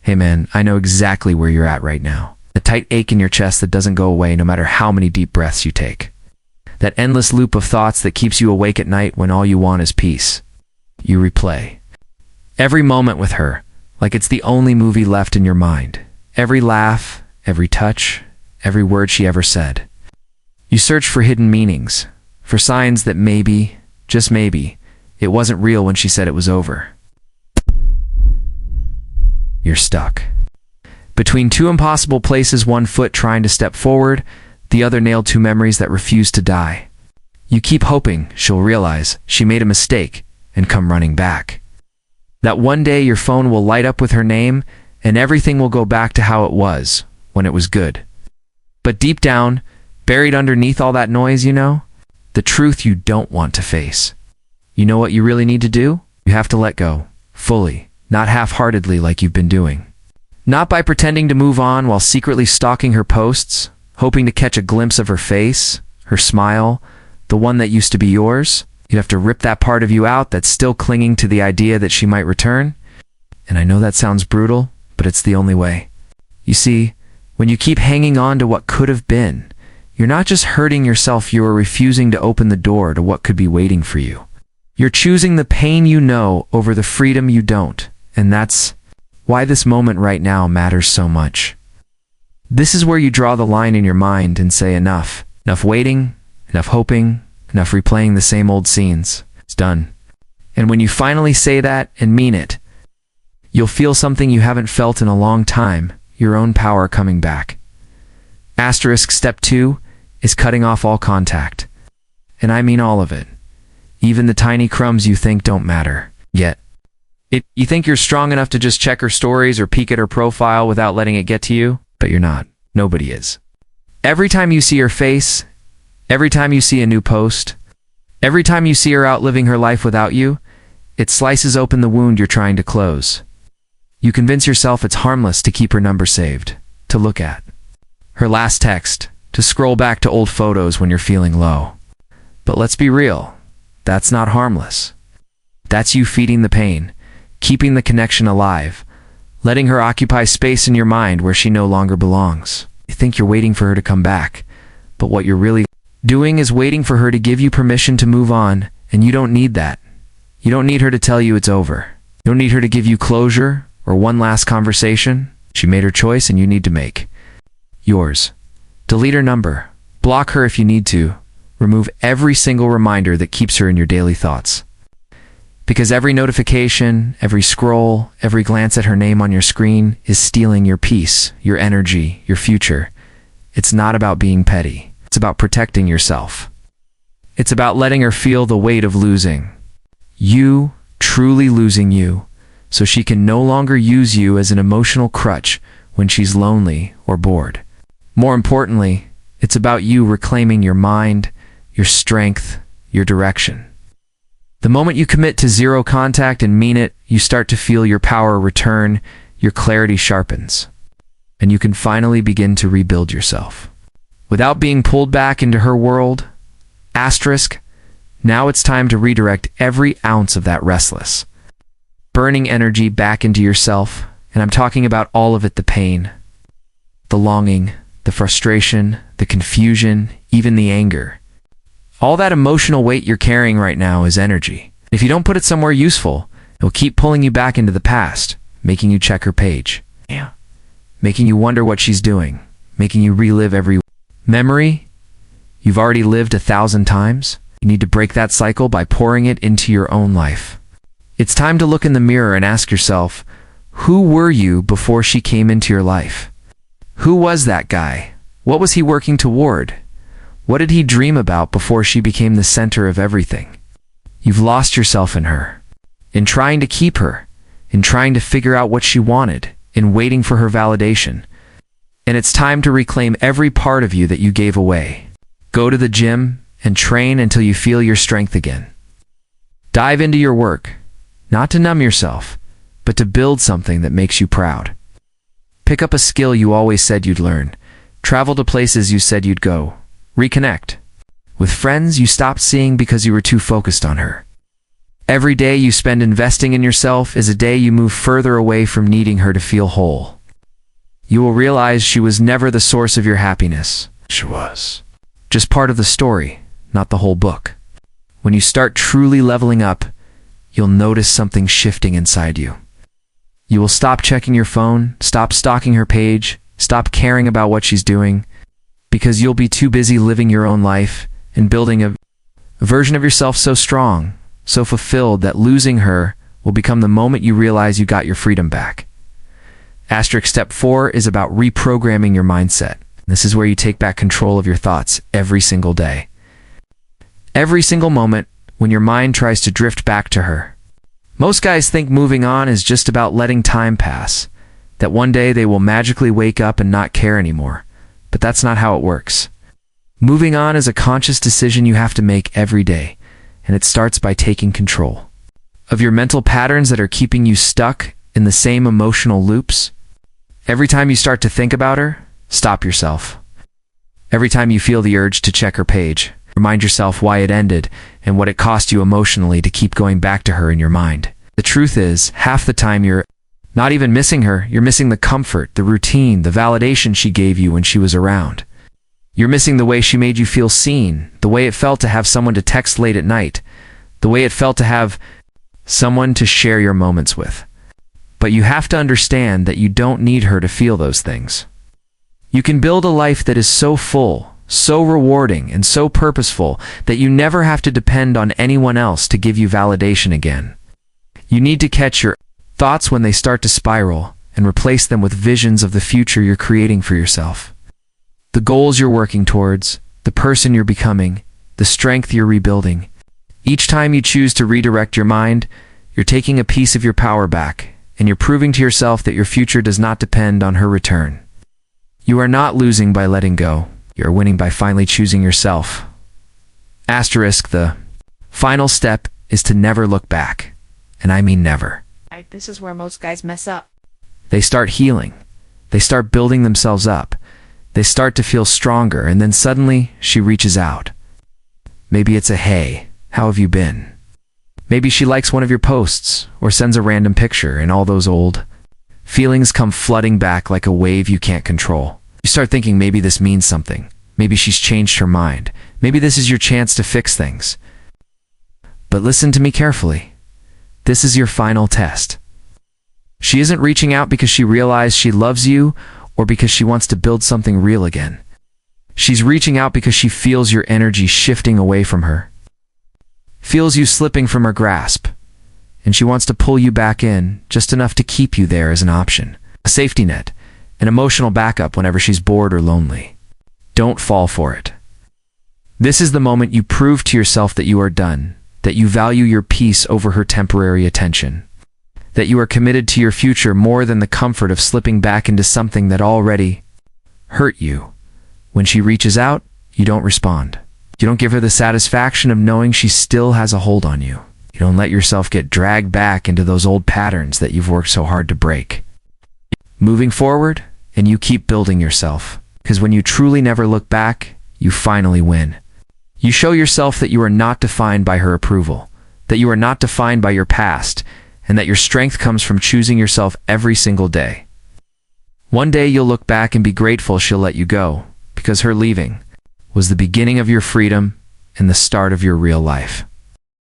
Hey man, I know exactly where you're at right now. The tight ache in your chest that doesn't go away no matter how many deep breaths you take. That endless loop of thoughts that keeps you awake at night when all you want is peace. You replay every moment with her, like it's the only movie left in your mind. Every laugh, every touch, every word she ever said. You search for hidden meanings, for signs that maybe, just maybe, it wasn't real when she said it was over. You're stuck between two impossible places, one foot trying to step forward, the other nailed to memories that refuse to die. You keep hoping she'll realize she made a mistake and come running back. That one day your phone will light up with her name and everything will go back to how it was when it was good. But deep down, buried underneath all that noise, the truth you don't want to face. You know what you really need to do? You have to let go, fully, not half-heartedly like you've been doing. Not by pretending to move on while secretly stalking her posts, hoping to catch a glimpse of her face, her smile, the one that used to be yours. You have to rip that part of you out that's still clinging to the idea that she might return. And I know that sounds brutal, but it's the only way. You see, when you keep hanging on to what could have been, you're not just hurting yourself, you are refusing to open the door to what could be waiting for you. You're choosing the pain you know over the freedom you don't, and that's why this moment right now matters so much. This is where you draw the line in your mind and say enough. Enough waiting, enough hoping, enough replaying the same old scenes. It's done. And when you finally say that and mean it, you'll feel something you haven't felt in a long time, your own power coming back. Asterisk step 2 is cutting off all contact. And I mean all of it. Even the tiny crumbs you think don't matter. Yet, you think you're strong enough to just check her stories or peek at her profile without letting it get to you? But you're not. Nobody is. Every time you see her face, every time you see a new post, every time you see her out living her life without you, it slices open the wound you're trying to close. You convince yourself it's harmless to keep her number saved, to look at her last text, to scroll back to old photos when you're feeling low. But let's be real, that's not harmless. That's you feeding the pain, keeping the connection alive, letting her occupy space in your mind where she no longer belongs. You think you're waiting for her to come back, but what you're really doing is waiting for her to give you permission to move on, and you don't need that. You don't need her to tell you it's over. You don't need her to give you closure or one last conversation. She made her choice and you need to make yours. Delete her number. Block her if you need to. Remove every single reminder that keeps her in your daily thoughts. Because every notification, every scroll, every glance at her name on your screen is stealing your peace, your energy, your future. It's not about being petty. It's about protecting yourself. It's about letting her feel the weight of losing. You, truly losing you, so she can no longer use you as an emotional crutch when she's lonely or bored. More importantly, it's about you reclaiming your mind, your strength, your direction. The moment you commit to zero contact and mean it, you start to feel your power return, your clarity sharpens, and you can finally begin to rebuild yourself. Without being pulled back into her world, asterisk, now it's time to redirect every ounce of that restless, burning energy back into yourself, and I'm talking about all of it, the pain, the longing, the frustration, the confusion, even the anger. All that emotional weight you're carrying right now is energy. If you don't put it somewhere useful, it'll keep pulling you back into the past, making you check her page. Yeah. Making you wonder what she's doing, making you relive every memory you've already lived 1,000 times. You need to break that cycle by pouring it into your own life. It's time to look in the mirror and ask yourself, who were you before she came into your life? Who was that guy? What was he working toward? What did he dream about before she became the center of everything? You've lost yourself in her, in trying to keep her, in trying to figure out what she wanted, in waiting for her validation. And it's time to reclaim every part of you that you gave away. Go to the gym and train until you feel your strength again. Dive into your work, not to numb yourself, but to build something that makes you proud. Pick up a skill you always said you'd learn. Travel to places you said you'd go. Reconnect with friends you stopped seeing because you were too focused on her. Every day you spend investing in yourself is a day you move further away from needing her to feel whole. You will realize she was never the source of your happiness. She was just part of the story, not the whole book. When you start truly leveling up, you'll notice something shifting inside you. You will stop checking your phone, stop stalking her page, stop caring about what she's doing, because you'll be too busy living your own life and building a version of yourself so strong, so fulfilled that losing her will become the moment you realize you got your freedom back. Asterisk step 4 is about reprogramming your mindset. This is where you take back control of your thoughts every single day. Every single moment when your mind tries to drift back to her. Most guys think moving on is just about letting time pass, that one day they will magically wake up and not care anymore. But that's not how it works. Moving on is a conscious decision you have to make every day, and it starts by taking control of your mental patterns that are keeping you stuck in the same emotional loops. Every time you start to think about her, stop yourself. Every time you feel the urge to check her page, remind yourself why it ended and what it cost you emotionally to keep going back to her in your mind. The truth is, half the time you're not even missing her, you're missing the comfort, the routine, the validation she gave you when she was around. You're missing the way she made you feel seen, the way it felt to have someone to text late at night, the way it felt to have someone to share your moments with. But you have to understand that you don't need her to feel those things. You can build a life that is so full, so rewarding, and so purposeful that you never have to depend on anyone else to give you validation again. You need to catch your thoughts when they start to spiral and replace them with visions of the future you're creating for yourself. The goals you're working towards, the person you're becoming, the strength you're rebuilding. Each time you choose to redirect your mind, you're taking a piece of your power back, and you're proving to yourself that your future does not depend on her return. You are not losing by letting go. You are winning by finally choosing yourself. Asterisk, the final step is to never look back. And I mean never. This is where most guys mess up. They start healing. They start building themselves up. They start to feel stronger, and then suddenly she reaches out. Maybe it's a "Hey, how have you been?" Maybe she likes one of your posts or sends a random picture, and all those old feelings come flooding back like a wave you can't control. You start thinking maybe this means something. Maybe she's changed her mind. Maybe this is your chance to fix things. But listen to me carefully. This is your final test. She isn't reaching out because she realized she loves you or because she wants to build something real again. She's reaching out because she feels your energy shifting away from her, feels you slipping from her grasp, and she wants to pull you back in just enough to keep you there as an option, a safety net, an emotional backup whenever she's bored or lonely. Don't fall for it. This is the moment you prove to yourself that you are done, that you value your peace over her temporary attention, that you are committed to your future more than the comfort of slipping back into something that already hurt you. When she reaches out, you don't respond. You don't give her the satisfaction of knowing she still has a hold on you. You don't let yourself get dragged back into those old patterns that you've worked so hard to break. Moving forward, and you keep building yourself, because when you truly never look back, you finally win. You show yourself that you are not defined by her approval, that you are not defined by your past, and that your strength comes from choosing yourself every single day. One day you'll look back and be grateful she'll let you go, because her leaving was the beginning of your freedom and the start of your real life.